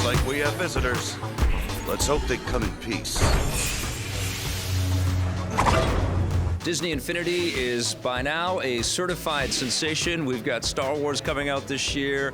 like we have visitors. Let's hope they come in peace. Disney Infinity is by now a certified sensation. We've got Star Wars coming out this year.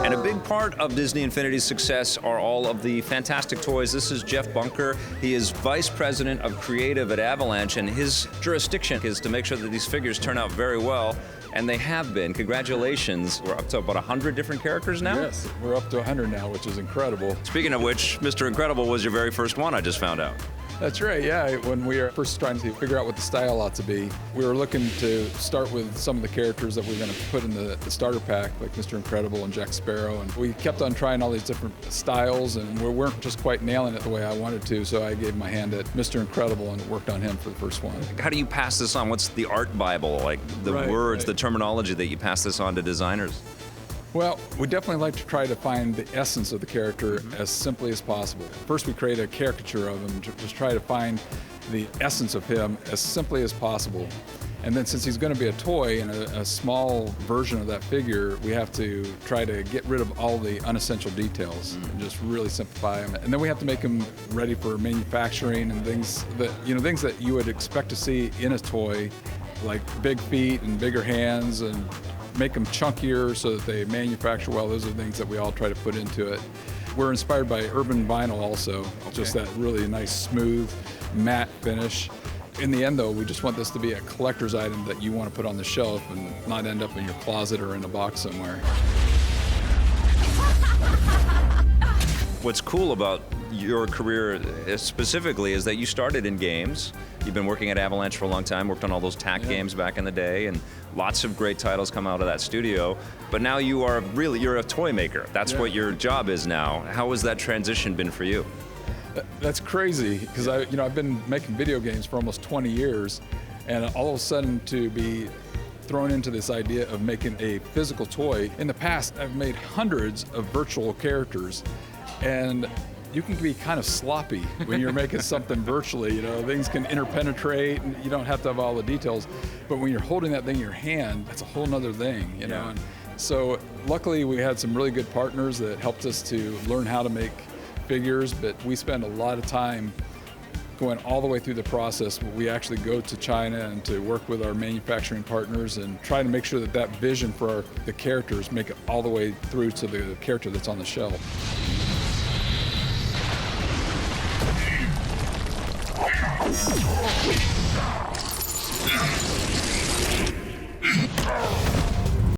And a big part of Disney Infinity's success are all of the fantastic toys. This is Jeff Bunker. He is Vice President of Creative at Avalanche, and his jurisdiction is to make sure that these figures turn out very well. And they have been. Congratulations. We're up to about 100 different characters now? Yes, we're up to 100 now, which is incredible. Speaking of which, Mr. Incredible was your very first one, I just found out. That's right, yeah. When we were first trying to figure out what the style ought to be, we were looking to start with some of the characters that we were going to put in the starter pack, like Mr. Incredible and Jack Sparrow. And we kept on trying all these different styles, and we weren't just quite nailing it the way I wanted to, so I gave my hand at Mr. Incredible and worked on him for the first one. How do you pass this on? What's the art Bible, like the words, the terminology that you pass this on to designers? Well, we definitely like to try to find the essence of the character as simply as possible. First, we create a caricature of him, just try to find the essence of him as simply as possible. And then since he's going to be a toy and a small version of that figure, we have to try to get rid of all the unessential details and just really simplify him. And then we have to make him ready for manufacturing and things that you would expect to see in a toy, like big feet and bigger hands, and make them chunkier so that they manufacture well. Those are things that we all try to put into it. We're inspired by urban vinyl also, just that really nice, smooth, matte finish. In the end, though, we just want this to be a collector's item that you want to put on the shelf and not end up in your closet or in a box somewhere. What's cool about your career specifically is that you started in games. You've been working at Avalanche for a long time, worked on all those TAC games back in the day, and lots of great titles come out of that studio. But now you're a toy maker. That's what your job is now. How has that transition been for you? That's crazy, because I've been making video games for almost 20 years, and all of a sudden to be thrown into this idea of making a physical toy. In the past, I've made hundreds of virtual characters, and you can be kind of sloppy when you're making something virtually. Things can interpenetrate, and you don't have to have all the details. But when you're holding that thing in your hand, that's a whole nother thing, And so luckily we had some really good partners that helped us to learn how to make figures, but we spend a lot of time going all the way through the process. We actually go to China and to work with our manufacturing partners and try to make sure that that vision for the characters make it all the way through to the character that's on the shelf.